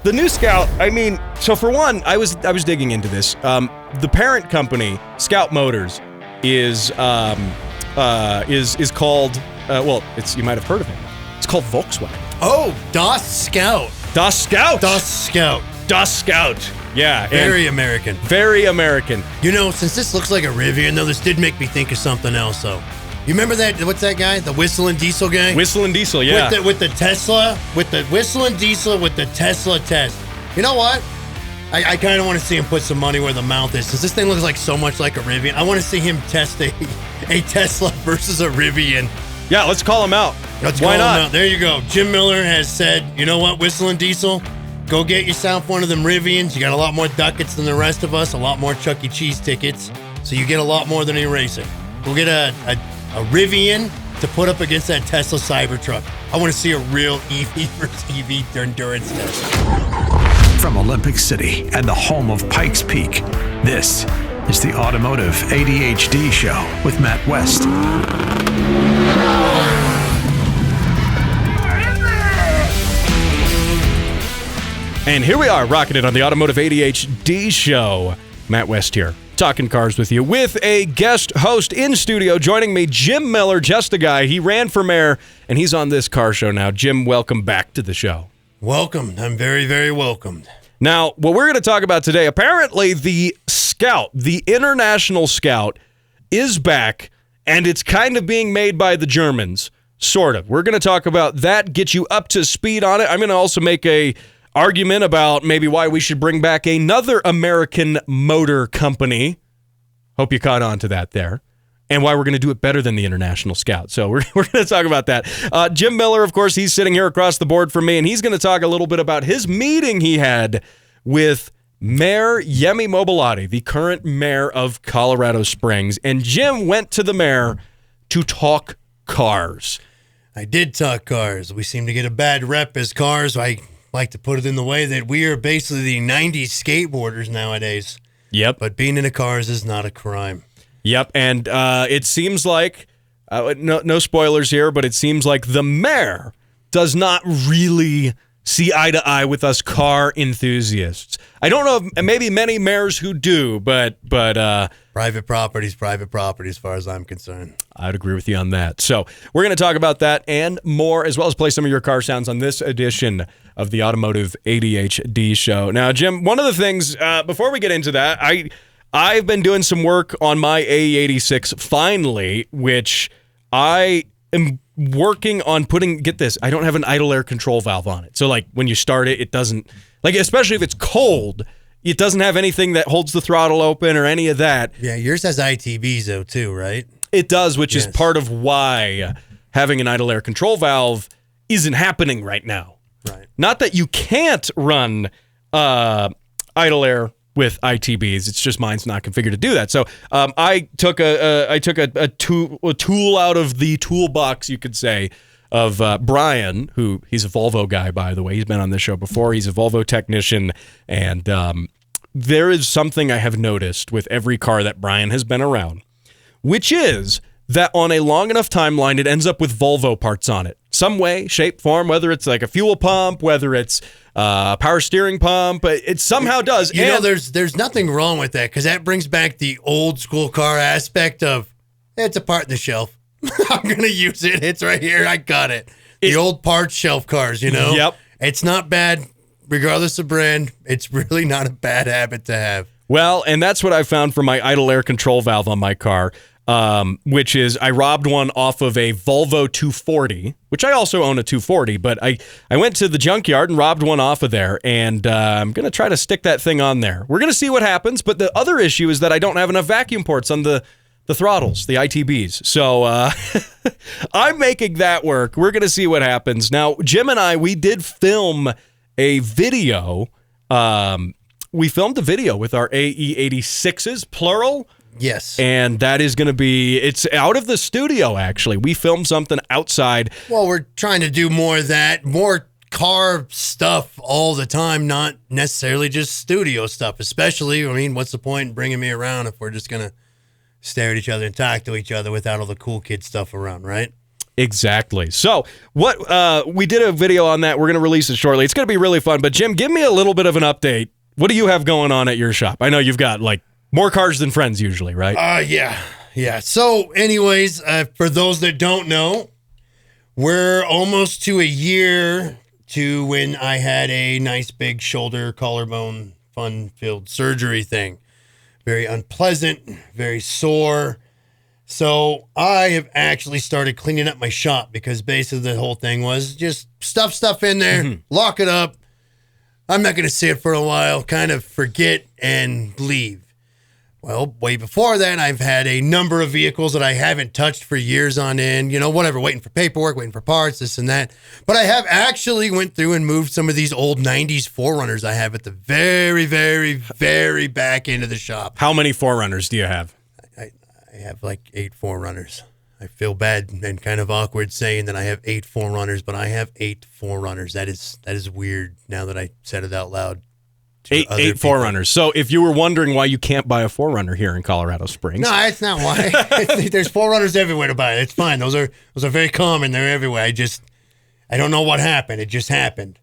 The new Scout, I mean, so for one, I was digging into this. The parent company, Scout Motors, is called, you might have heard of it. It's called Volkswagen. Oh, Das Scout. Das Scout. Das Scout. Das Scout. Yeah. Very American. Very American. You know, since this looks like a Rivian, though, this did make me think of something else, though. You remember that? What's that guy? The whistling diesel guy? Whistling diesel, yeah. With the Tesla, with the whistling diesel, with the Tesla test. You know what? I kind of want to see him put some money where the mouth is, since this thing looks like so much like a Rivian. I want to see him test a Tesla versus a Rivian. Yeah, let's call him out. Why not? There you go. Jim Miller has said, you know what, whistling diesel, go get yourself one of them Rivians. You got a lot more ducats than the rest of us, a lot more Chuck E. Cheese tickets, so you get a lot more than a racer. Go get a Rivian to put up against that Tesla Cybertruck. I want to see a real EV versus EV endurance test. From Olympic City and the home of Pikes Peak, this is the Automotive ADHD Show with Matt West. And here we are, rocking it on the Automotive ADHD Show. Matt West here, talking cars with you, with a guest host in studio. Joining me, Jim Miller, just a guy. He ran for mayor, and he's on this car show now. Jim, welcome back to the show. Welcome. I'm very, very welcomed. Now, what we're going to talk about today, apparently the Scout, the International Scout, is back, and it's kind of being made by the Germans, sort of. We're going to talk about that, get you up to speed on it. I'm going to also make a argument about maybe why we should bring back another American motor company. Hope you caught on to that there. And why we're going to do it better than the International Scout. So we're going to talk about that. Jim Miller, of course, he's sitting here across the board from me, and he's going to talk a little bit about his meeting he had with Mayor Yemi Mobilati, the current mayor of Colorado Springs. And Jim went to the mayor to talk cars. I did talk cars. We seem to get a bad rep as cars. I like to put it in the way that we are basically the 90s skateboarders nowadays. Yep. But being into cars is not a crime. Yep, and it seems like, no spoilers here, but it seems like the mayor does not really see eye to eye with us car enthusiasts. I don't know if maybe many mayors who do, but private property as far as I'm concerned. I'd agree with you on that. So we're going to talk about that and more, as well as play some of your car sounds on this edition of the Automotive ADHD Show. Now, Jim, one of the things, before we get into that, I've been doing some work on my AE86 finally, which I am working on putting, get this, I don't have an idle air control valve on it. So like when you start it, it doesn't, like especially if it's cold, it doesn't have anything that holds the throttle open or any of that. Yeah, yours has ITBs though too, right? It does, which is part of why having an idle air control valve isn't happening right now. Right. Not that you can't run idle air with ITBs. It's just mine's not configured to do that. So I took a tool out of the toolbox, you could say, of Brian, who he's a Volvo guy, by the way. He's been on this show before. He's a Volvo technician, and there is something I have noticed with every car that Brian has been around, which is that on a long enough timeline, it ends up with Volvo parts on it. Some way, shape, form, whether it's like a fuel pump, whether it's power steering pump, but it somehow does. You know, there's nothing wrong with that, because that brings back the old school car aspect of, it's a part in the shelf. I'm going to use it. It's right here. I got it. The old parts shelf cars, you know? Yep. It's not bad, regardless of brand. It's really not a bad habit to have. Well, and that's what I found for my idle air control valve on my car. Which is I robbed one off of a Volvo 240, which I also own a 240, but I went to the junkyard and robbed one off of there, and I'm going to try to stick that thing on there. We're going to see what happens, but the other issue is that I don't have enough vacuum ports on the throttles, the ITBs. So I'm making that work. We're going to see what happens. Now, Jim and I, we did film a video. We filmed a video with our AE86s, plural. Yes. And that is going to be, it's out of the studio, actually. We filmed something outside. Well, we're trying to do more of that, more car stuff all the time, not necessarily just studio stuff, especially, I mean, what's the point in bringing me around if we're just going to stare at each other and talk to each other without all the cool kid stuff around, right? Exactly. So what we did a video on that. We're going to release it shortly. It's going to be really fun. But Jim, give me a little bit of an update. What do you have going on at your shop? I know you've got like more cars than friends usually, right? Yeah. So anyways, for those that don't know, we're almost to a year to when I had a nice big shoulder collarbone fun-filled surgery thing. Very unpleasant, very sore. So I have actually started cleaning up my shop because basically the whole thing was just stuff in there, lock it up. I'm not going to see it for a while, kind of forget and leave. Well, way before that, I've had a number of vehicles that I haven't touched for years on end, whatever, waiting for paperwork, waiting for parts, this and that. But I have actually went through and moved some of these old 90s 4Runners I have at the very, very, very back end of the shop. How many 4Runners do you have? I have like 8 4Runners. I feel bad and kind of awkward saying that I have 8 4Runners, but I have 8 4Runners. That is weird now that I said it out loud. Eight 4Runners. So if you were wondering why you can't buy a 4Runner here in Colorado Springs. No, that's not why. There's 4Runners everywhere to buy. It's fine. Those are very common. They're everywhere. I don't know what happened. It just happened.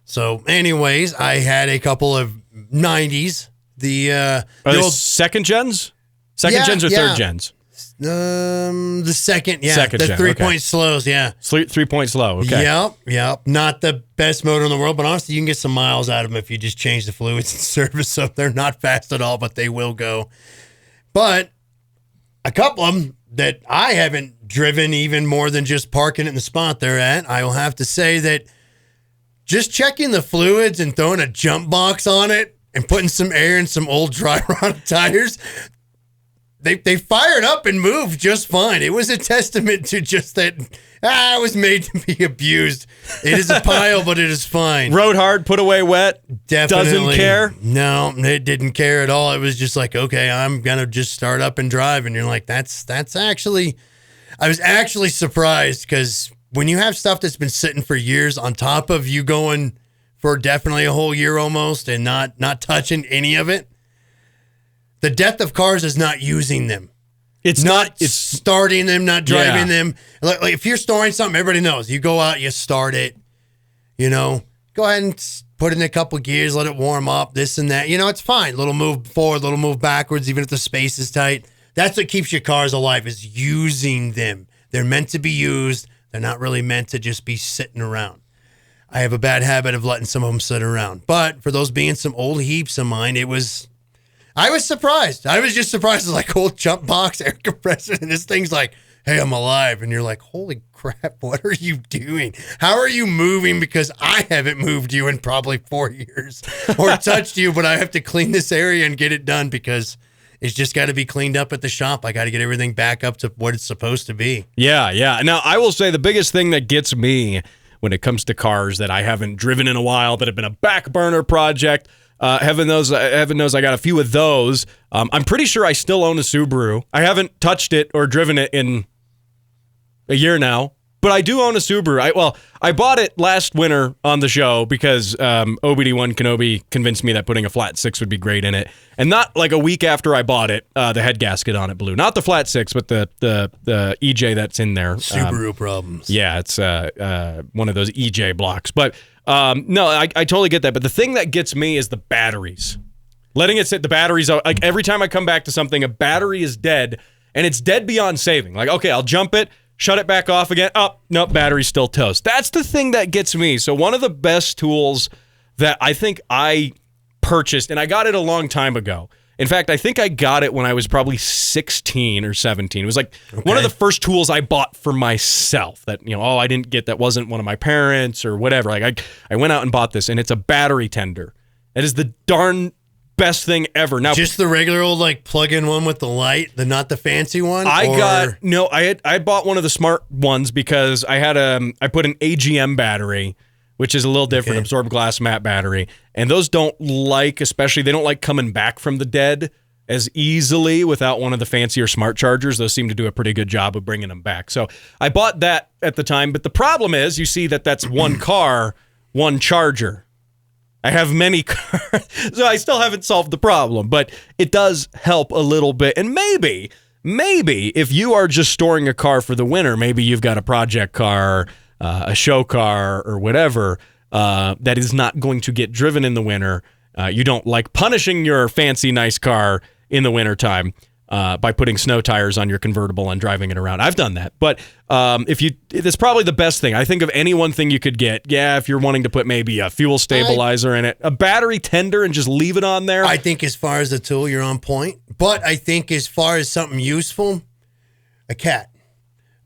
So anyways, I had a couple of 90s. The old second gens? Second gens or third gens? The second, Second the gen, 3-point slows, 3-point slow, okay. Yep. Not the best motor in the world, but honestly, you can get some miles out of them if you just change the fluids and service them. They're not fast at all, but they will go. But a couple of them that I haven't driven even more than just parking in the spot they're at, I will have to say that just checking the fluids and throwing a jump box on it and putting some air in some old dry rot tires, They fired up and moved just fine. It was a testament to just that I was made to be abused. It is a pile, but it is fine. Rode hard, put away wet. Definitely. Doesn't care? No, it didn't care at all. It was just like, okay, I'm going to just start up and drive. And you're like, that's actually, I was actually surprised because when you have stuff that's been sitting for years on top of you going for definitely a whole year almost and not touching any of it, the death of cars is not using them. It's starting them, not driving them. Like if you're storing something, everybody knows. You go out, you start it, go ahead and put in a couple gears, let it warm up, this and that. It's fine. Little move forward, little move backwards, even if the space is tight. That's what keeps your cars alive, is using them. They're meant to be used. They're not really meant to just be sitting around. I have a bad habit of letting some of them sit around. But for those being some old heaps of mine, I was surprised. I was just surprised. It's like old jump box, air compressor, and this thing's like, hey, I'm alive. And you're like, holy crap, what are you doing? How are you moving? Because I haven't moved you in probably 4 years or touched you, but I have to clean this area and get it done because it's just got to be cleaned up at the shop. I got to get everything back up to what it's supposed to be. Yeah. Now, I will say the biggest thing that gets me when it comes to cars that I haven't driven in a while, that have been a back burner project, heaven knows I got a few of those. I'm pretty sure I still own a Subaru. I haven't touched it or driven it in a year now, but I do own a Subaru. I bought it last winter on the show because OBD1 Kenobi convinced me that putting a flat six would be great in it. And not like a week after I bought it, the head gasket on it blew. Not the flat six, but the EJ that's in there. Subaru problems. Yeah, it's one of those EJ blocks. But no, I totally get that. But the thing that gets me is the batteries. Letting it sit, the batteries, like every time I come back to something, a battery is dead, and it's dead beyond saving. Like, okay, I'll jump it, shut it back off again. Oh, no, battery's still toast. That's the thing that gets me. So one of the best tools that I think I purchased, and I got it a long time ago. In fact, I think I got it when I was probably 16 or 17. It was like one of the first tools I bought for myself that, I didn't get, that wasn't one of my parents or whatever. Like I went out and bought this, and it's a battery tender. It is the darn best thing ever. Now, just the regular old plug-in one with the light, not the fancy one. I bought one of the smart ones because I put an AGM battery, which is a little different, absorbed glass matte battery, and those they don't like coming back from the dead as easily without one of the fancier smart chargers. Those seem to do a pretty good job of bringing them back. So I bought that at the time, but the problem is, you see that's one car, one charger. I have many cars, so I still haven't solved the problem, but it does help a little bit. And maybe maybe if you are just storing a car for the winter, maybe you've got a project car, a show car, or whatever that is not going to get driven in the winter. You don't like punishing your fancy, nice car in the wintertime by putting snow tires on your convertible and driving it around. I've done that. But that's probably the best thing. I think of any one thing you could get. Yeah, if you're wanting to put maybe a fuel stabilizer in it, a battery tender and just leave it on there. I think as far as the tool, you're on point. But I think as far as something useful, a cat.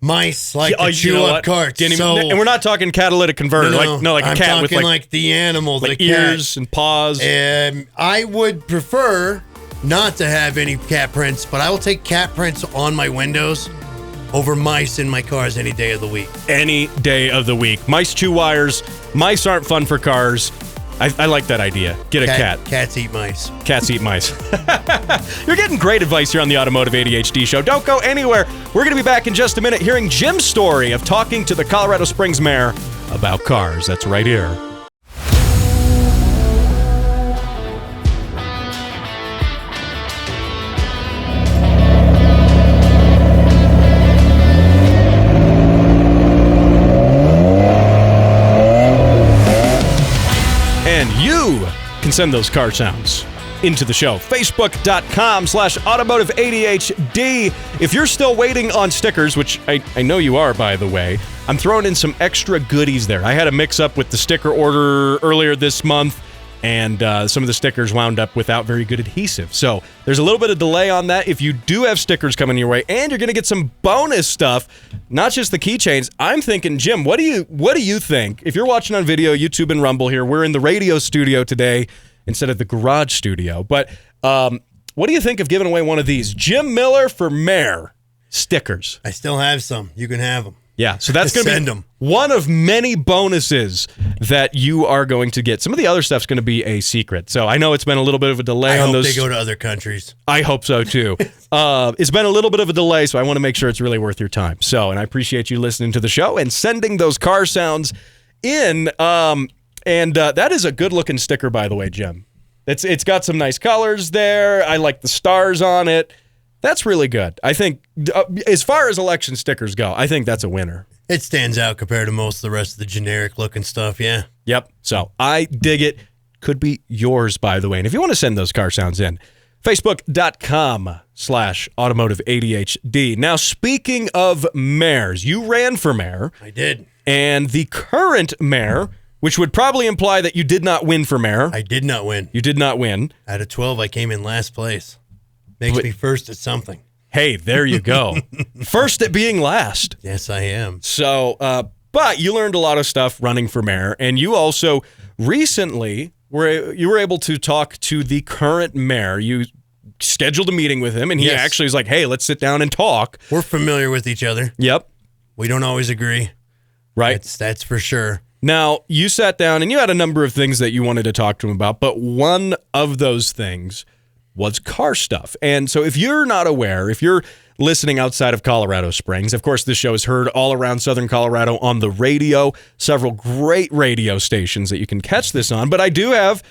Mice like to chew up carts. And we're not talking catalytic converter, like a I'm cat with like the animal, like the ears cat. and paws. I would prefer not to have any cat prints, but I will take cat prints on my windows over mice in my cars any day of the week. Any day of the week. Mice chew wires. Mice aren't fun for cars. I like that idea. Get a cat. Cats eat mice. Cats eat mice. You're getting great advice here on the Automotive ADHD Show. Don't go anywhere. We're going to be back in just a minute hearing Jim's story of talking to the Colorado Springs mayor about cars. That's right here. And you can send those car sounds into the show. Facebook.com/Automotive ADHD. If you're still waiting on stickers, which I know you are, by the way, I'm throwing in some extra goodies there. I had a mix-up with the sticker order earlier this month, and some of the stickers wound up without very good adhesive. So there's a little bit of delay on that. If you do have stickers coming your way, and you're going to get some bonus stuff, not just the keychains, I'm thinking, Jim, what do you think? If you're watching on video, YouTube and Rumble here, we're in the radio studio today instead of the garage studio. But what do you think of giving away one of these? Jim Miller for Mayor stickers. I still have some. You can have them. Yeah, so that's going to be one of many bonuses that you are going to get. Some of the other stuff's going to be a secret. So I know it's been a little bit of a delay on those. I hope they go to other countries. I hope so, too. It's been a little bit of a delay, so I want to make sure it's really worth your time. So, and I appreciate you listening to the show and sending those car sounds in. That is a good-looking sticker, by the way, Jim. It's got some nice colors there. I like the stars on it. That's really good. I think, as far as election stickers go, I think that's a winner. It stands out compared to most of the rest of the generic-looking stuff, yeah. Yep. So I dig it. Could be yours, by the way. And if you want to send those car sounds in, Facebook.com/Automotive ADHD. Now, speaking of mayors, you ran for mayor. I did. And the current mayor, which would probably imply that you did not win for mayor. I did not win. You did not win. Out of 12, I came in last place. Makes me first at something. Hey, there you go. First at being last. Yes, I am. So, but you learned a lot of stuff running for mayor, and you also recently were able to talk to the current mayor. You scheduled a meeting with him, and he actually was like, hey, let's sit down and talk. We're familiar with each other. Yep. We don't always agree. Right. That's for sure. Now, you sat down, and you had a number of things that you wanted to talk to him about, but one of those things was car stuff. And so if you're not aware, if you're listening outside of Colorado Springs, of course, this show is heard all around Southern Colorado on the radio, several great radio stations that you can catch this on. But I do have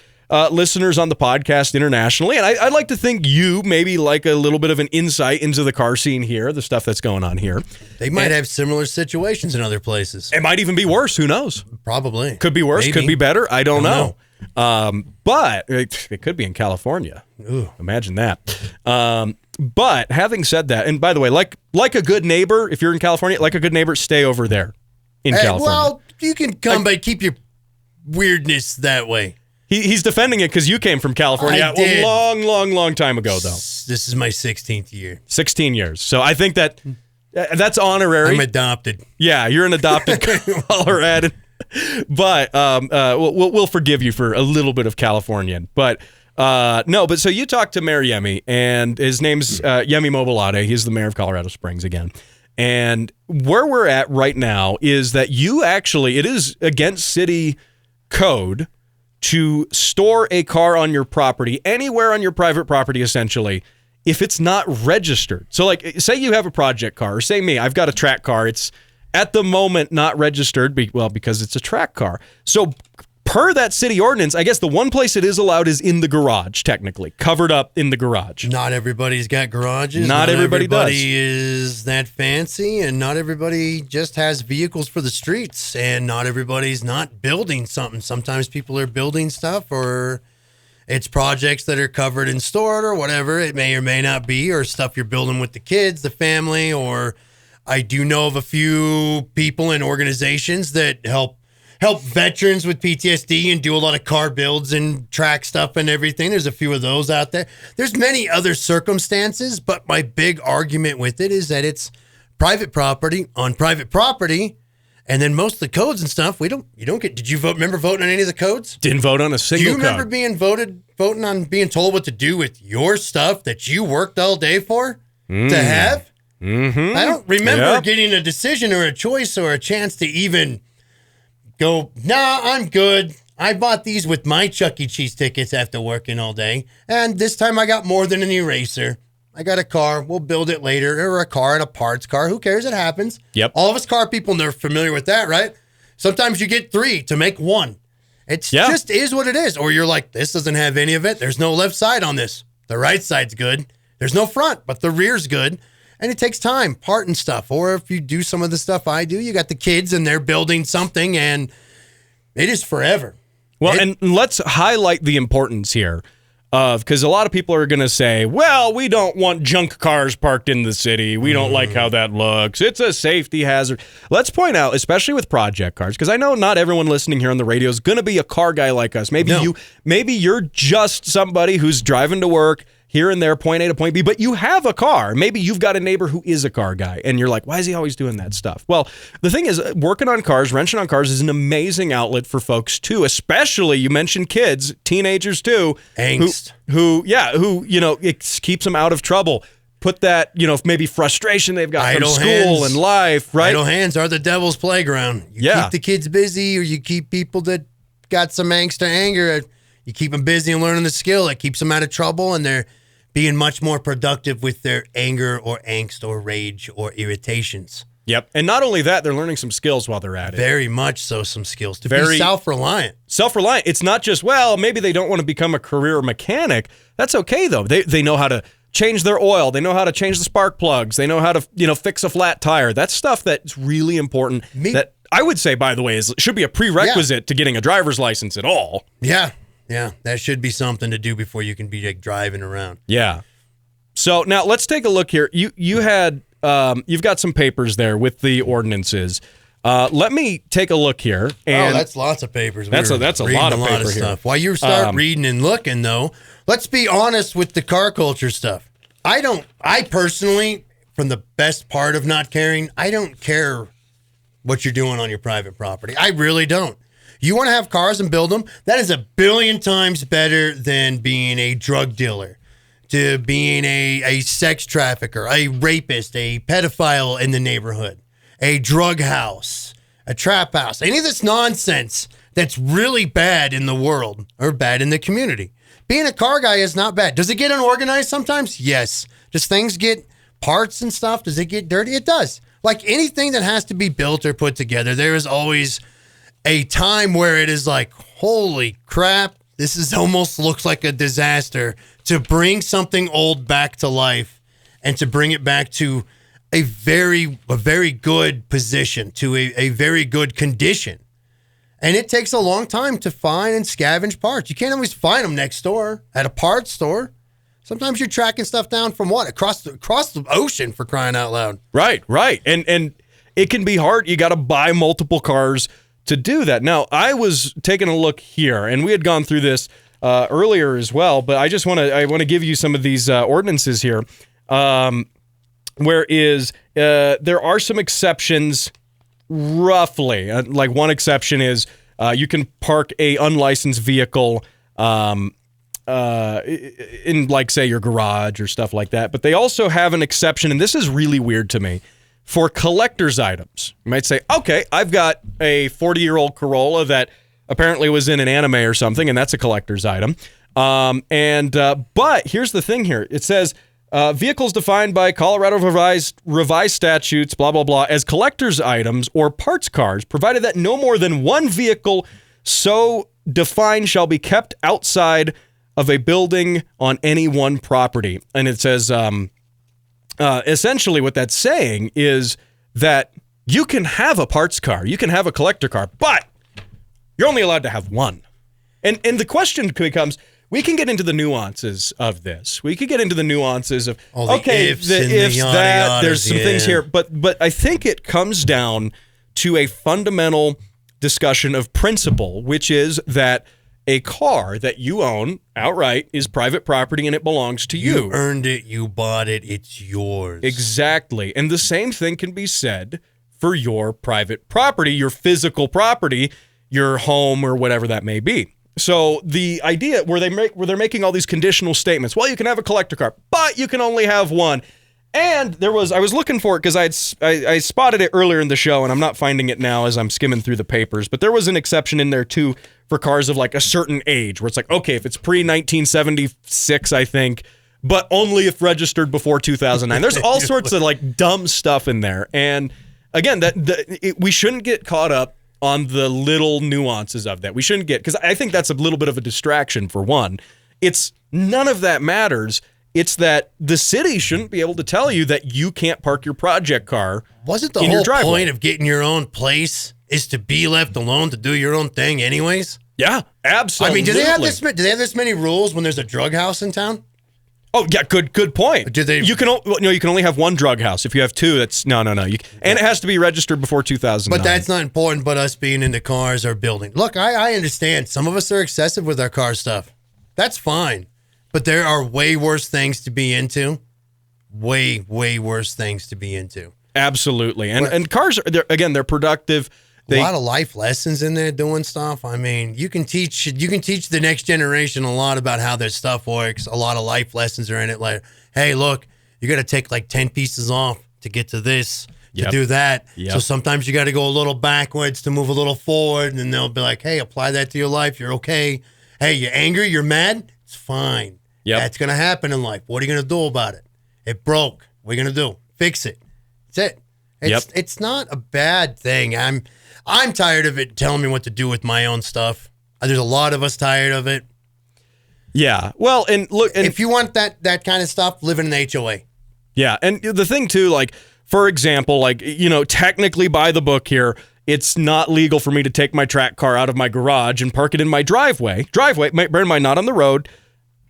listeners on the podcast internationally, and I'd like to think you maybe like a little bit of an insight into the car scene here, the stuff that's going on here. They might have similar situations in other places. It might even be worse. Who knows? Probably. Could be worse. Maybe. Could be better. I don't know. But it could be in California. Ooh. Imagine that. But having said that, and by the way, like a good neighbor, if you're in California, like a good neighbor, stay over there in California. Well, you can come, but keep your weirdness that way. He's defending it because you came from California a long time ago, though. This is my 16th year. 16 years. So I think that's honorary. I'm adopted. Yeah, you're an adopted Coloradan. But we'll forgive you for a little bit of Californian. But so you talked to Mayor Yemi, and his name's Yemi Mobolade. He's the mayor of Colorado Springs again. And where we're at right now is that it is against city code to store a car on your property, anywhere on your private property, essentially, if it's not registered. So, like, say you have a project car, or say me, I've got a track car. It's at the moment not registered, because it's a track car. So per that city ordinance, I guess the one place it is allowed is in the garage, technically, covered up in the garage. Not everybody's got garages. Not everybody does. Is that fancy, and not everybody just has vehicles for the streets, and not everybody's not building something. Sometimes people are building stuff, or it's projects that are covered and stored, or whatever it may or may not be, or stuff you're building with the kids, the family, or I do know of a few people and organizations that help veterans with PTSD and do a lot of car builds and track stuff and everything. There's a few of those out there. There's many other circumstances, but my big argument with it is that it's private property on private property, and then most of the codes and stuff, you don't get. Did you remember voting on any of the codes? Didn't vote on a single code. Do you remember code. voting on being told what to do with your stuff that you worked all day for to have? Mm-hmm. I don't remember getting a decision or a choice or a chance to even go, nah, I'm good. I bought these with my Chuck E. Cheese tickets after working all day. And this time I got more than an eraser. I got a car. We'll build it later. Or a car and a parts car. Who cares? It happens. Yep. All of us car people, they're familiar with that, right? Sometimes you get 3 to make 1. It just is what it is. Or you're like, this doesn't have any of it. There's no left side on this. The right side's good. There's no front, but the rear's good. And it takes time, parting stuff. Or if you do some of the stuff I do, you got the kids and they're building something, and it is forever. Well, and let's highlight the importance here of, because a lot of people are going to say, well, we don't want junk cars parked in the city. We don't like how that looks. It's a safety hazard. Let's point out, especially with project cars, because I know not everyone listening here on the radio is going to be a car guy like us. Maybe you're just somebody who's driving to work here and there, point A to point B, but you have a car. Maybe you've got a neighbor who is a car guy, and you're like, why is he always doing that stuff? Well, the thing is, working on cars, wrenching on cars is an amazing outlet for folks, too, especially, you mentioned kids, teenagers, too. Angst. Who it keeps them out of trouble. Put that, maybe frustration they've got from school and life, right? Idle hands are the devil's playground. You keep the kids busy, or you keep people that got some angst or anger, you keep them busy and learning the skill. It keeps them out of trouble, and they're being much more productive with their anger or angst or rage or irritations. Yep. And not only that, they're learning some skills while they're at it. Very much so, some skills. To be self-reliant. Self-reliant. It's not just, well, maybe they don't want to become a career mechanic. That's okay, though. They know how to change their oil. They know how to change the spark plugs. They know how to, fix a flat tire. That's stuff that's really important. That I would say, by the way, should be a prerequisite to getting a driver's license at all. Yeah. Yeah, that should be something to do before you can be driving around. Yeah. So now let's take a look here. You've got some papers there with the ordinances. Let me take a look here. And that's lots of papers. That's a lot of paper here. While you start reading and looking, though, let's be honest with the car culture stuff. I personally, from the best part of not caring, I don't care what you're doing on your private property. I really don't. You want to have cars and build them? That is 1 billion times better than being a drug dealer, to being a sex trafficker, a rapist, a pedophile in the neighborhood, a drug house, a trap house, any of this nonsense that's really bad in the world or bad in the community. Being a car guy is not bad. Does it get unorganized sometimes? Yes. Does things get parts and stuff? Does it get dirty? It does. Like anything that has to be built or put together, there is always a time where it is like, holy crap, this is almost looks like a disaster, to bring something old back to life and to bring it back to a very good position, to a very good condition. And it takes a long time to find and scavenge parts. You can't always find them next door at a parts store. Sometimes you're tracking stuff down from across the ocean, for crying out loud. Right. And it can be hard. You got to buy multiple cars to do that. Now, I was taking a look here, and we had gone through this earlier as well, but I want to give you some of these ordinances here. Whereas there are some exceptions, roughly. Like one exception is you can park a unlicensed vehicle in, like, say, your garage or stuff like that. But they also have an exception, and this is really weird to me, for collector's items. You might say, okay, I've got a 40-year-old Corolla that apparently was in an anime or something, and that's a collector's item. But here's the thing here. It says, vehicles defined by Colorado revised statutes, blah, blah, blah, as collector's items or parts cars, provided that no more than one vehicle so defined shall be kept outside of a building on any one property. And it says, essentially what that's saying is that you can have a parts car, you can have a collector car, but you're only allowed to have one. And the question becomes, we can get into the nuances of this. We could get into the nuances of, there's some things here. But I think it comes down to a fundamental discussion of principle, which is that a car that you own outright is private property and it belongs to you. You earned it, you bought it, it's yours. Exactly. And the same thing can be said for your private property, your physical property, your home or whatever that may be. So the idea where they're making all these conditional statements, well, you can have a collector car, but you can only have one. And I was looking for it because I spotted it earlier in the show, and I'm not finding it now as I'm skimming through the papers. But there was an exception in there too for cars of like a certain age, where it's like, okay, if it's pre-1976, I think, but only if registered before 2009. There's all sorts of like dumb stuff in there, and again, we shouldn't get caught up on the little nuances of that. We shouldn't get, because I think that's a little bit of a distraction for one. It's none of that matters. It's that the city shouldn't be able to tell you that you can't park your project car. Wasn't the whole point of getting your own place is to be left alone to do your own thing anyways? Yeah, absolutely. I mean, do they have this many rules when there's a drug house in town? Oh yeah, good point. Do they? You can only have one drug house. If you have two, that's no. And it has to be registered before 2009. But that's not important. But us being into cars or building. Look, I understand. Some of us are excessive with our car stuff. That's fine. But there are way worse things to be into. Way worse things to be into. Absolutely. And cars are they're productive. A lot of life lessons in there doing stuff. I mean, you can teach the next generation a lot about how this stuff works. A lot of life lessons are in it. Like, hey, look, you got to take like 10 pieces off to get to this, to do that. Yep. So sometimes you got to go a little backwards to move a little forward. And then they'll be like, hey, apply that to your life. You're okay. Hey, you're angry. You're mad. It's fine. Yep. That's going to happen in life. What are you going to do about it? It broke. What are you going to do? Fix it. That's it. It's not a bad thing. I'm tired of it telling me what to do with my own stuff. There's a lot of us tired of it. Yeah. Well, and look, and if you want that kind of stuff, live in an HOA. Yeah, and the thing too, like for example, like technically by the book here, it's not legal for me to take my track car out of my garage and park it in my driveway. Bear in mind, not on the road.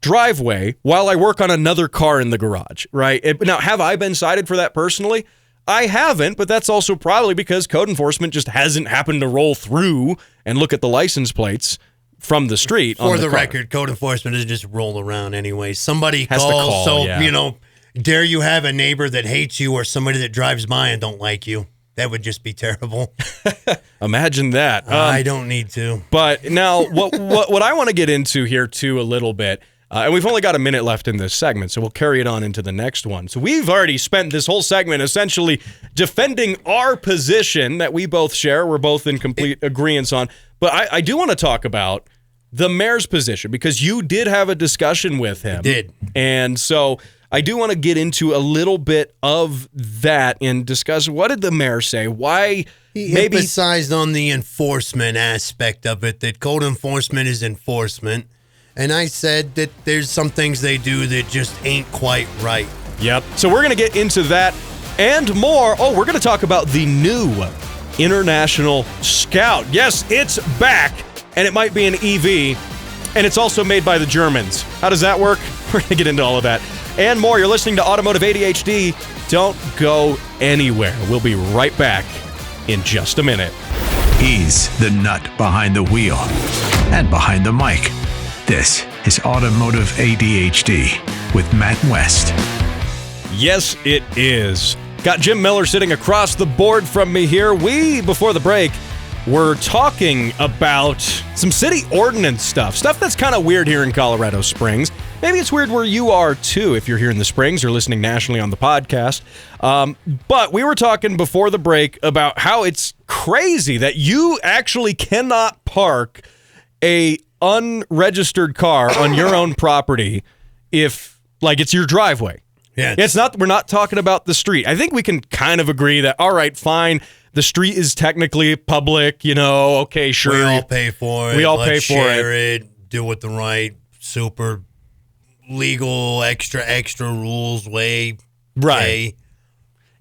Driveway while I work on another car in the garage, right? Now, have I been cited for that personally? I haven't, but that's also probably because code enforcement just hasn't happened to roll through and look at the license plates from the street. For the record, code enforcement doesn't just roll around anyway. Somebody calls, dare you have a neighbor that hates you or somebody that drives by and don't like you? That would just be terrible. Imagine that. I don't need to. But now, what I want to get into here too a little bit. And we've only got a minute left in this segment, so we'll carry it on into the next one. So we've already spent this whole segment essentially defending our position that we both share. We're both in complete agreement on. But I do want to talk about the mayor's position because you did have a discussion with him. I did. And so I do want to get into a little bit of that and discuss what did the mayor say? Why he emphasized on the enforcement aspect of it, that code enforcement is enforcement. And I said that there's some things they do that just ain't quite right. Yep. So we're going to get into that and more. Oh, we're going to talk about the new International Scout. Yes, it's back, and it might be an EV, and it's also made by the Germans. How does that work? We're going to get into all of that and more. You're listening to Automotive ADHD. Don't go anywhere. We'll be right back in just a minute. He's the nut behind the wheel and behind the mic. This is Automotive ADHD with Matt West. Yes, it is. Got Jim Miller sitting across the board from me here. We, before the break, were talking about some city ordinance stuff that's kind of weird here in Colorado Springs. Maybe it's weird where you are, too, if you're here in the Springs or listening nationally on the podcast. But we were talking before the break about how it's crazy that you actually cannot park a unregistered car on your own property if, like, it's your driveway. Yeah, We're not talking about the street. I think we can kind of agree that, all right, fine, the street is technically public, okay, sure. We all pay for it. We all Let's pay for share it. Do it the right, super legal, extra rules way. Right. Way.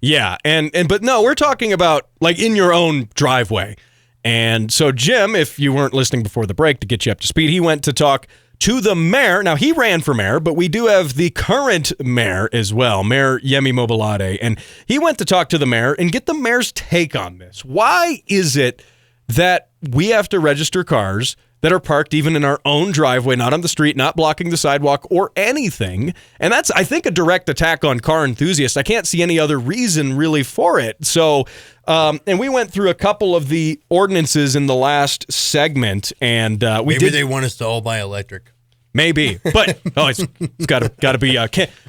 Yeah, but no, we're talking about like in your own driveway. And so Jim, if you weren't listening before the break to get you up to speed, he went to talk to the mayor. Now, he ran for mayor, but we do have the current mayor as well, Mayor Yemi Mobolade. And he went to talk to the mayor and get the mayor's take on this. Why is it that we have to register cars that are parked even in our own driveway, not on the street, not blocking the sidewalk or anything? And that's, I think, a direct attack on car enthusiasts. I can't see any other reason really for it. So, and we went through a couple of the ordinances in the last segment, and Maybe they want us to all buy electric. Maybe, but it's got to be.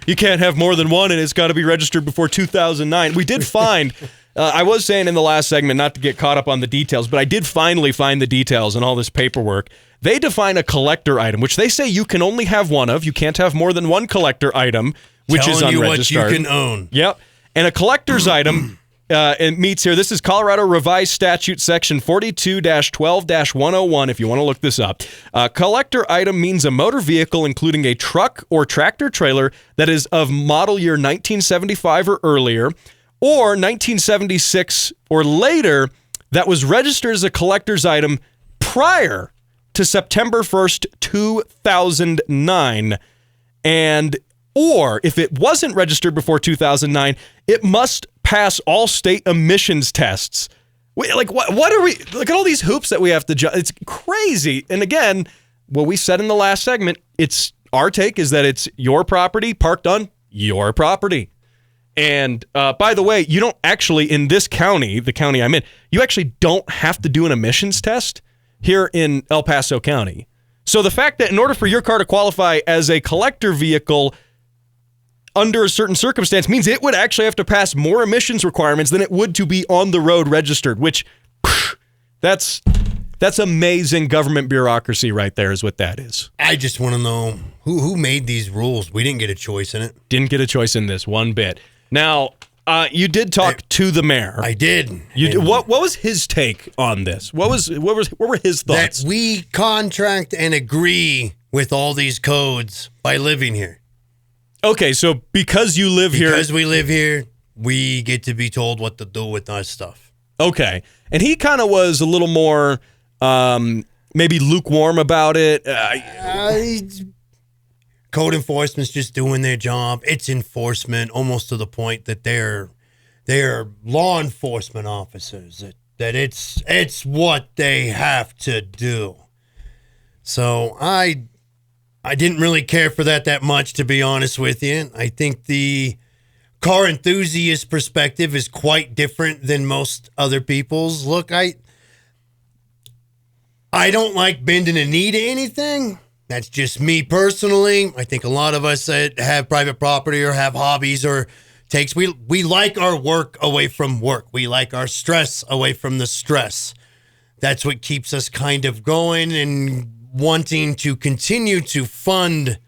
You can't have more than one, and it's got to be registered before 2009. We did find. I was saying in the last segment not to get caught up on the details, but I did finally find the details in all this paperwork. They define a collector item, which they say you can only have one of. You can't have more than one collector item, which is unregistered. What you can own. Yep, and a collector's item. It meets here. This is Colorado Revised Statute Section 42-12-101, if you want to look this up. Collector item means a motor vehicle, including a truck or tractor trailer that is of model year 1975 or earlier, or 1976 or later, that was registered as a collector's item prior to September 1st, 2009. Or if it wasn't registered before 2009, it must pass all state emissions tests. What are we? Look at all these hoops that we have to jump. It's crazy. And again, what we said in the last segment, it's our take is that it's your property parked on your property. And by the way, you don't actually, in this county, the county I'm in, you actually don't have to do an emissions test here in El Paso County. So the fact that in order for your car to qualify as a collector vehicle under a certain circumstance means it would actually have to pass more emissions requirements than it would to be on the road registered, which that's amazing government bureaucracy right there is what that is. I just want to know who made these rules. We didn't get a choice in it. Didn't get a choice in this one bit. Now, you did talk to the mayor. I did. What was his take on this? What were his thoughts? That we contract and agree with all these codes by living here. Okay, so because you live here. Because we live here, we get to be told what to do with our stuff. Okay. And he kind of was a little more maybe lukewarm about it. Code enforcement's just doing their job. It's enforcement almost to the point that they're law enforcement officers. That it's what they have to do. So I didn't really care for that much, to be honest with you. I think the car enthusiast perspective is quite different than most other people's. Look, I don't like bending a knee to anything. That's just me personally. I think a lot of us that have private property or have hobbies or takes, we like our work away from work. We like our stress away from the stress. That's what keeps us kind of going and wanting to continue to fund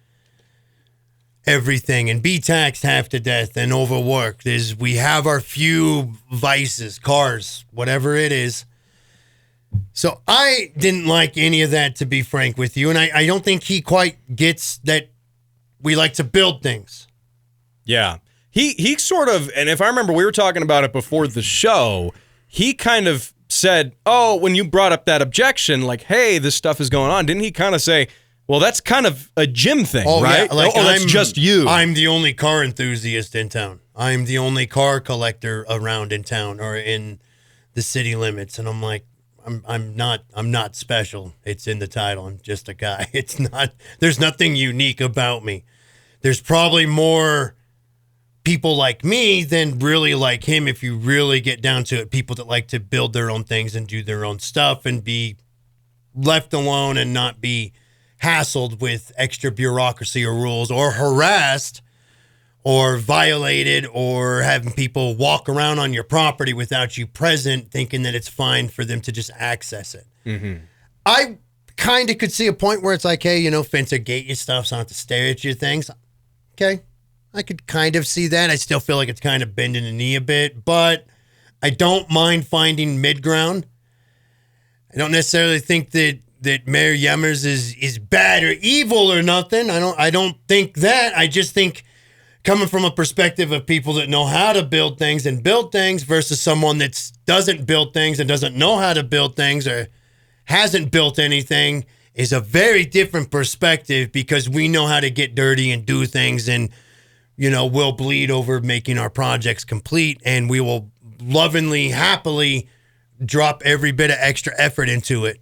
everything and be taxed half to death and overworked. We have our few vices, cars, whatever it is. So I didn't like any of that, to be frank with you. And I don't think he quite gets that we like to build things. Yeah. He sort of, and if I remember, we were talking about it before the show, he kind of said, oh, when you brought up that objection, like, hey, this stuff is going on, didn't he kind of say, well, that's kind of a Jim thing, right? Yeah, that's just you. I'm the only car enthusiast in town. I'm the only car collector around in town or in the city limits. And I'm like, I'm not special. It's in the title. I'm just a guy. It's not, there's nothing unique about me. There's probably more people like me than really like him if you really get down to it. People that like to build their own things and do their own stuff and be left alone and not be hassled with extra bureaucracy or rules or harassed or violated or having people walk around on your property without you present, thinking that it's fine for them to just access it. Mm-hmm. I kind of could see a point where it's like, hey, fence or gate your stuff so I don't have to stare at your things. Okay, I could kind of see that. I still feel like it's kind of bending the knee a bit, but I don't mind finding mid-ground. I don't necessarily think that Mayor Yemmers is bad or evil or nothing. I don't think that. I just think coming from a perspective of people that know how to build things and build things versus someone that doesn't build things and doesn't know how to build things or hasn't built anything is a very different perspective, because we know how to get dirty and do things, and, we'll bleed over making our projects complete, and we will lovingly, happily drop every bit of extra effort into it.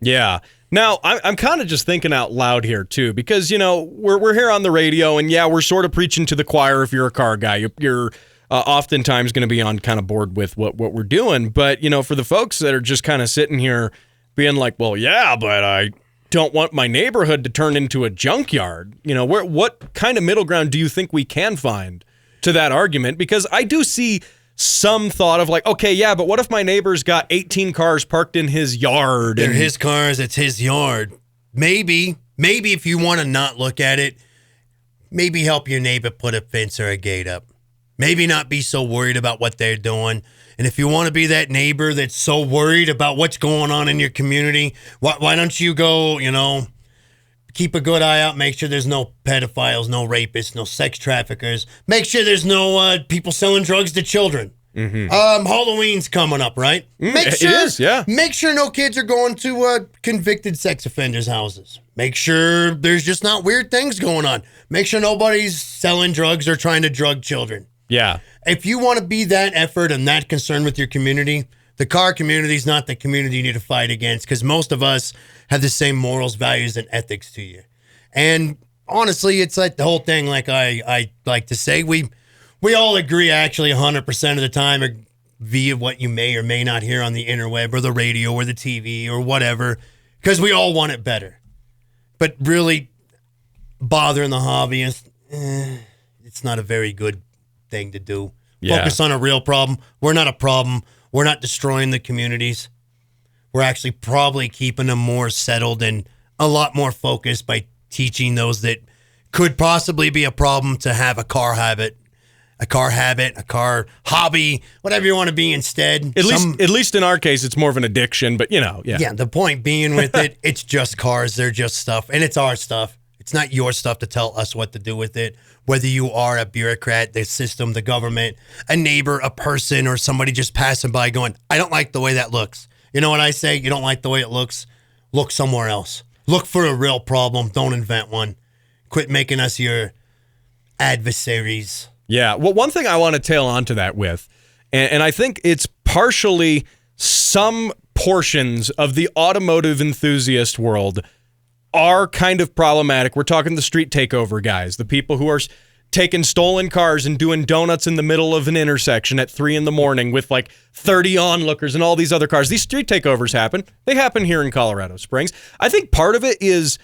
Yeah. Now, I'm kind of just thinking out loud here, too, because, we're here on the radio, and, we're sort of preaching to the choir if you're a car guy. You're oftentimes going to be on kind of board with what we're doing. But, for the folks that are just kind of sitting here being like, well, yeah, but I don't want my neighborhood to turn into a junkyard. What kind of middle ground do you think we can find to that argument? Because I do see some thought of like, okay, yeah, but what if my neighbor's got 18 cars parked in his yard? They're his cars, it's his yard. Maybe if you want to not look at it, maybe help your neighbor put a fence or a gate up. Maybe not be so worried about what they're doing. And if you want to be that neighbor that's so worried about what's going on in your community, why don't you go, keep a good eye out, make sure there's no pedophiles, no rapists, no sex traffickers. Make sure there's no people selling drugs to children. Mm-hmm. Halloween's coming up, right? Make sure, it is, yeah. Make sure no kids are going to convicted sex offenders' houses. Make sure there's just not weird things going on. Make sure nobody's selling drugs or trying to drug children. Yeah. If you want to be that effort and that concerned with your community, the car community is not the community you need to fight against, because most of us have the same morals, values, and ethics to you. And honestly, it's like the whole thing, like I like to say, we all agree actually 100% of the time via what you may or may not hear on the interweb or the radio or the TV or whatever, because we all want it better. But really bothering the hobbyist, it's not a very good thing to do. Yeah. Focus on a real problem. We're not a problem. We're not destroying the communities. We're actually probably keeping them more settled and a lot more focused by teaching those that could possibly be a problem to have a car habit, a car hobby, whatever you want to be instead. At least in our case, it's more of an addiction, but yeah. Yeah, the point being with it, it's just cars. They're just stuff, and it's our stuff. It's not your stuff to tell us what to do with it. Whether you are a bureaucrat, the system, the government, a neighbor, a person, or somebody just passing by going, I don't like the way that looks. You know what I say? You don't like the way it looks? Look somewhere else. Look for a real problem. Don't invent one. Quit making us your adversaries. Yeah. Well, one thing I want to tail onto that with, and I think it's partially some portions of the automotive enthusiast world are kind of problematic. We're talking the street takeover guys, the people who are taking stolen cars and doing donuts in the middle of an intersection at 3 a.m. with like 30 onlookers and all these other cars. These street takeovers happen. They happen here in Colorado Springs. I think part of it is,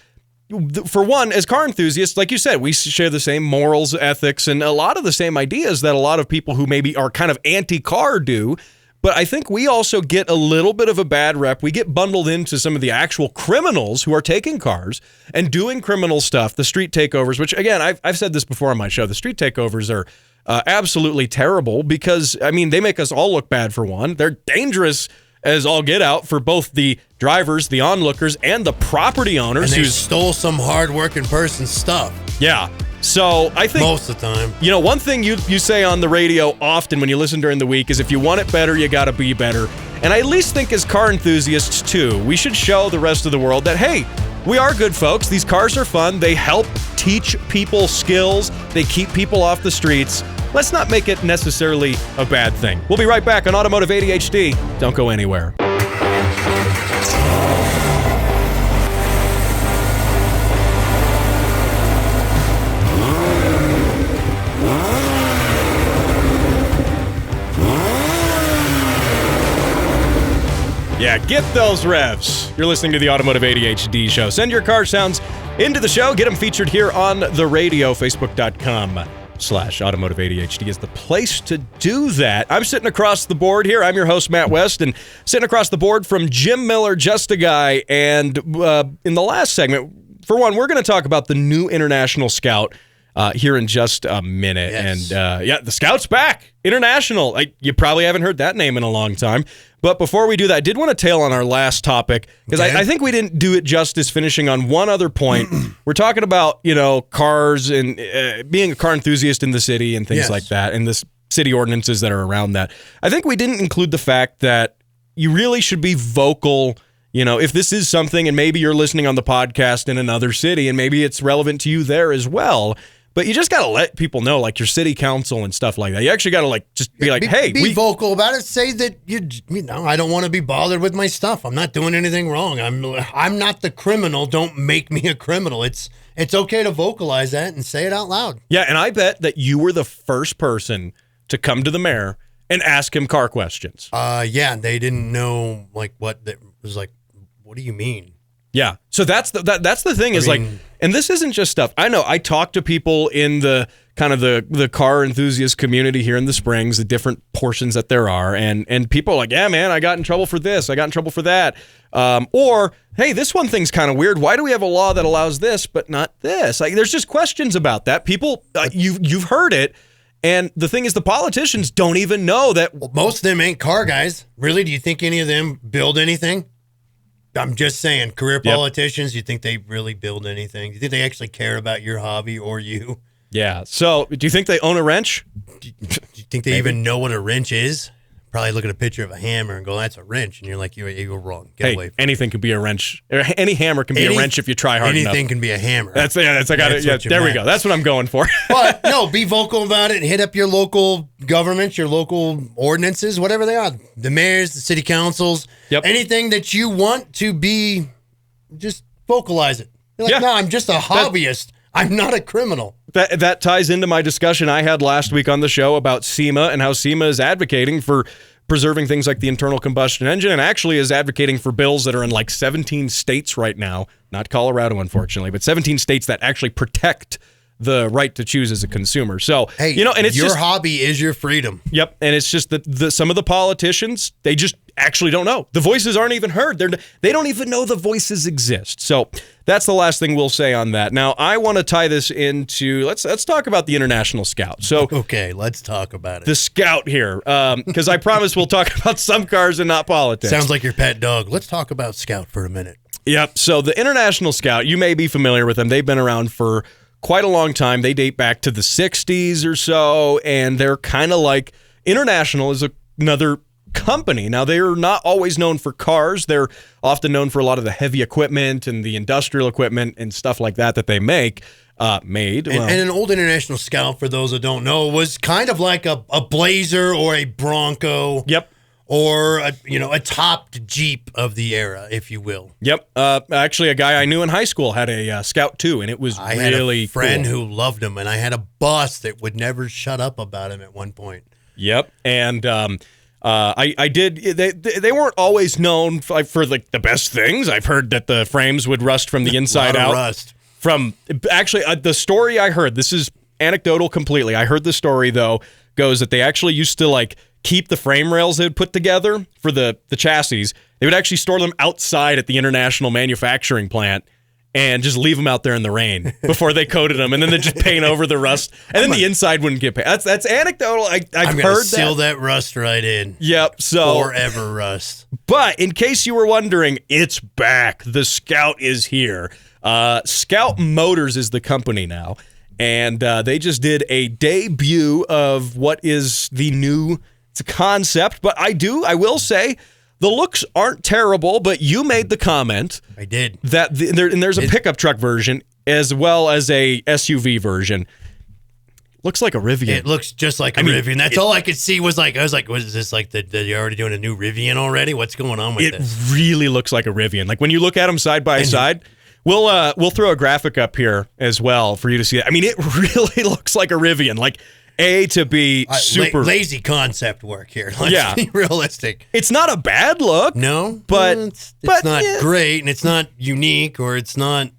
for one, as car enthusiasts, like you said, we share the same morals, ethics, and a lot of the same ideas that a lot of people who maybe are kind of anti-car do. But I think we also get a little bit of a bad rep. We get bundled into some of the actual criminals who are taking cars and doing criminal stuff, the street takeovers, which, again, I've said this before on my show. The street takeovers are absolutely terrible because, I mean, they make us all look bad, for one. They're dangerous as all get out for both the drivers, the onlookers, and the property owners. And they stole some hardworking person's stuff. Yeah. So I think most of the time, one thing you say on the radio often when you listen during the week is if you want it better, you got to be better. And I at least think as car enthusiasts too, we should show the rest of the world that, hey, we are good folks. These cars are fun. They help teach people skills. They keep people off the streets. Let's not make it necessarily a bad thing. We'll be right back on Automotive ADHD. Don't go anywhere. Yeah, get those revs. You're listening to the Automotive ADHD show. Send your car sounds into the show. Get them featured here on the radio. Facebook.com/Automotive ADHD is the place to do that. I'm sitting across the board here. I'm your host, Matt West, and sitting across the board from Jim Miller, Just a Guy. And in the last segment, for one, we're going to talk about the new International Scout. here in just a minute. Yes. And the Scout's back. International. You probably haven't heard that name in a long time. But before we do that, I did want to tail on our last topic because I think we didn't do it justice finishing on one other point. We're talking about, cars and being a car enthusiast in the city and things like that, and the city ordinances that are around that. I think we didn't include the fact that you really should be vocal. If this is something and maybe you're listening on the podcast in another city and maybe it's relevant to you there as well. But you just got to let people know, like your city council and stuff like that. You actually got to just be like, hey. Be vocal about it. Say that, I don't want to be bothered with my stuff. I'm not doing anything wrong. I'm not the criminal. Don't make me a criminal. It's okay to vocalize that and say it out loud. Yeah, and I bet that you were the first person to come to the mayor and ask him car questions. Yeah, they didn't know, what it was like, what do you mean? Yeah. So that's the thing and this isn't just stuff. I know I talk to people in the kind of the car enthusiast community here in the Springs, the different portions that there are. And people are like, yeah, man, I got in trouble for this. I got in trouble for that. Or, hey, this one thing's kind of weird. Why do we have a law that allows this, but not this? There's just questions about that. People, you've heard it. And the thing is, the politicians don't even know that. Well, most of them ain't car guys. Really? Do you think any of them build anything? I'm just saying, career politicians, you think they really build anything? Do you think they actually care about your hobby or you? Yeah. So, do you think they own a wrench? Do you think they even know what a wrench is? Probably look at a picture of a hammer and go, that's a wrench. And you're like, you're wrong. Get away from anything can be a wrench. Any hammer can be a wrench if you try hard enough. Anything can be a hammer. There we go. That's what I'm going for. But no, be vocal about it and hit up your local governments, your local ordinances, whatever they are. The mayors, the city councils, anything that you want to be, just vocalize it. You're like, no, I'm just a hobbyist. I'm not a criminal. That ties into my discussion I had last week on the show about SEMA and how SEMA is advocating for preserving things like the internal combustion engine and actually is advocating for bills that are in 17 states right now, not Colorado, unfortunately, but 17 states that actually protect the right to choose as a consumer. So, and it's your hobby is your freedom. Yep. And it's just that some of the politicians, they just actually don't know. The voices aren't even heard. They don't even know the voices exist. So that's the last thing we'll say on that. Now, I want to tie this into, let's talk about the International Scout. So, okay, let's talk about it. The Scout here, because I promise we'll talk about some cars and not politics. Sounds like your pet dog. Let's talk about Scout for a minute. Yep. So the International Scout, you may be familiar with them. They've been around for quite a long time. They date back to the 60s or so, and they're kind of like International is another company. Now, they're not always known for cars. They're often known for a lot of the heavy equipment and the industrial equipment and stuff like that they make. And an old International Scout, for those that don't know, was kind of like a Blazer or a Bronco. Yep. Or a topped Jeep of the era, if you will. Yep. Actually, a guy I knew in high school had a Scout too, and it was really cool. I had a friend who loved him, and I had a boss that would never shut up about him at one point. Yep. And I did. They weren't always known for the best things. I've heard that the frames would rust from the inside out. Rust. From actually the story I heard. This is anecdotal completely. I heard the story though goes that they actually used to keep the frame rails they would put together for the chassis. They would actually store them outside at the International manufacturing plant and just leave them out there in the rain before they coated them, and then they just paint over the rust, and then the inside wouldn't get painted. That's anecdotal. I've heard seal that rust right in. Yep. So forever rust. But in case you were wondering, it's back. The Scout is here. Scout Motors is the company now, and they just did a debut of what is the new. It's a concept, but I will say the looks aren't terrible, but you made the comment. I did. That there's a pickup truck version as well as a SUV version. Looks like a Rivian. It looks just like a Rivian. That's all I could see was I was like, what is this you're already doing a new Rivian already? What's going on with this? It really looks like a Rivian. When you look at them side by side, we'll throw a graphic up here as well for you to see it. It really looks like a Rivian. A to B, super lazy concept work here. Let's be realistic. It's not a bad look. No, but it's not great, and it's not unique, or it's not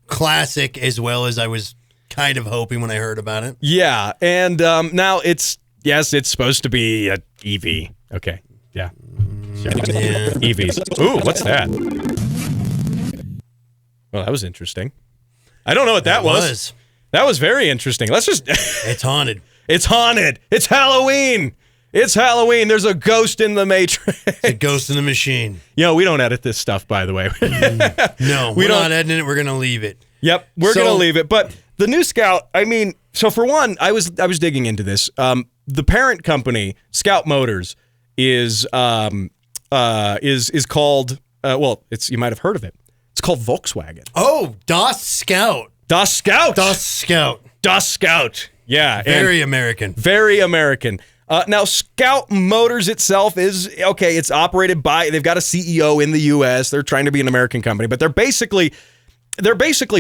classic as well as I was kind of hoping when I heard about it. Yeah, and now it's supposed to be an EV. Okay, yeah. EVs. Ooh, what's that? Well, that was interesting. I don't know what that was. That was very interesting. Let's just... It's haunted. It's haunted. It's Halloween. It's Halloween. There's a ghost in the Matrix. It's a ghost in the machine. We don't edit this stuff, by the way. No, we're not editing it. We're going to leave it. Yep, we're going to leave it. But the new Scout, I mean, so for one, I was digging into this. The parent company, Scout Motors, is called, you might have heard of it. It's called Volkswagen. Oh, Das Scout. Das Scout. Das Scout. Das Scout. Yeah. Very American. Very American. Now, Scout Motors itself is, okay, it's operated by, they've got a CEO in the U.S. They're trying to be an American company, but they're basically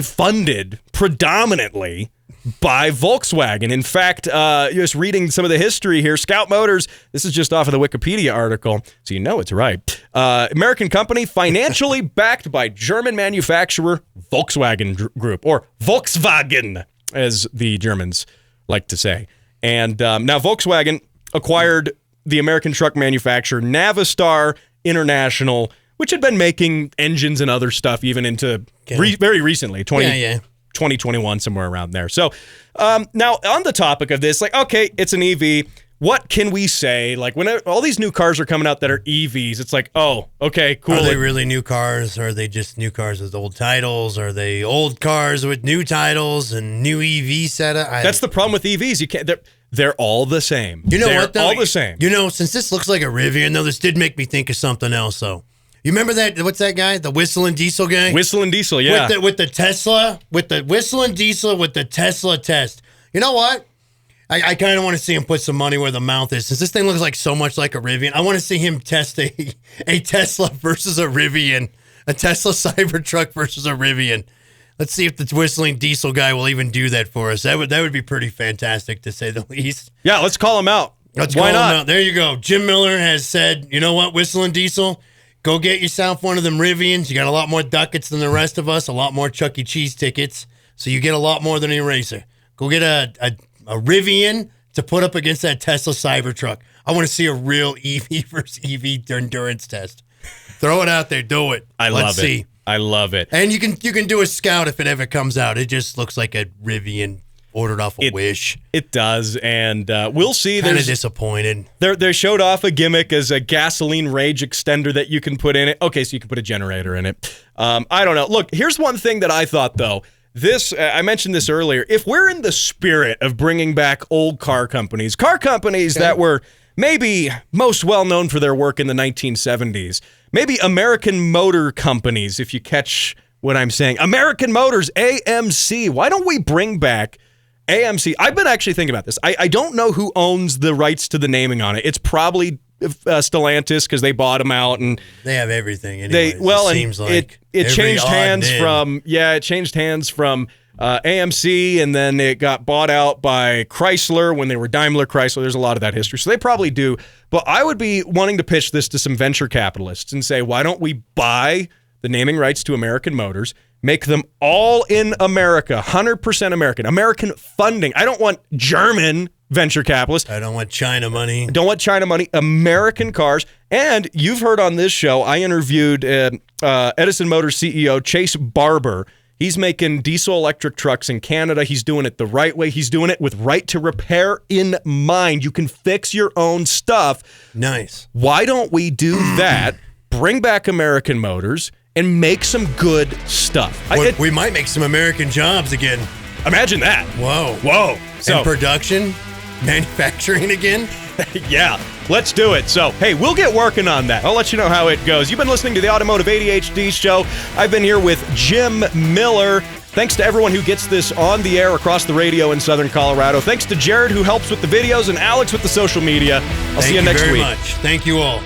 funded predominantly by Volkswagen. In fact, just reading some of the history here, Scout Motors, this is just off of the Wikipedia article, so you know it's right. American company financially backed by German manufacturer Volkswagen Group, or Volkswagen, as the Germans like to say. And now Volkswagen acquired the American truck manufacturer Navistar International, which had been making engines and other stuff even into very recently, 2021, somewhere around there. So now on the topic of this, like, okay, it's an EV. What can we say? Like, when all these new cars are coming out that are EVs, it's like, oh, okay, cool. Are they really new cars? Or are they just new cars with old titles? Are they old cars with new titles and new EV setup? That's the problem with EVs. You can't. They're all the same. You know they're what, though? All the same. You know, since this looks like a Rivian, though, this did make me think of something else, though. You remember that? What's that guy? The whistling diesel guy? Whistling diesel, yeah. With the Tesla, with the whistling diesel, with the Tesla test. You know what? I kind of want to see him put some money where the mouth is. Since this thing looks like so much like a Rivian, I want to see him test a Tesla versus a Rivian, a Tesla Cybertruck versus a Rivian. Let's see if the whistling diesel guy will even do that for us. That would be pretty fantastic, to say the least. Yeah, let's call him out. Why not? There you go. Jim Miller has said, you know what, whistling diesel, go get yourself one of them Rivians. You got a lot more ducats than the rest of us, a lot more Chuck E. Cheese tickets, so you get a lot more than an eraser. Go get a Rivian to put up against that Tesla Cybertruck. I want to see a real EV versus EV endurance test. Throw it out there. Do it. Let's see. I love it. And you can do a Scout if it ever comes out. It just looks like a Rivian ordered off a Wish. It does, and we'll see. Kind of disappointed. They showed off a gimmick as a gasoline range extender that you can put in it. Okay, so you can put a generator in it. I don't know. Look, here's one thing that I thought, though. I mentioned this earlier. If we're in the spirit of bringing back old car companies that were maybe most well known for their work in the 1970s, maybe American motor companies, if you catch what I'm saying. American Motors, AMC. Why don't we bring back AMC? I've been actually thinking about this. I don't know who owns the rights to the naming on it. It's probably Stellantis, because they bought them out, and they have everything. Anyways, it seems like it changed hands from AMC, and then it got bought out by Chrysler when they were Daimler Chrysler. There's a lot of that history, so they probably do. But I would be wanting to pitch this to some venture capitalists and say, why don't we buy the naming rights to American Motors, make them all in America, 100% American funding. I don't want German venture capitalists. I don't want China money. American cars. And you've heard on this show, I interviewed Edison Motors CEO Chase Barber. He's making diesel electric trucks in Canada. He's doing it the right way. He's doing it with right to repair in mind. You can fix your own stuff. Nice. Why don't we do that? Bring back American Motors and make some good stuff. We might make some American jobs again. Imagine that. Whoa. So, and production, manufacturing again. Yeah, let's do it. So, hey, we'll get working on that. I'll let you know how it goes. You've been listening to the Automotive ADHD show. I've been here with Jim Miller. Thanks to everyone who gets this on the air across the radio in Southern Colorado. Thanks to Jared, who helps with the videos, and Alex with the social media. I'll see you next week. Thank you very much. Thank you all.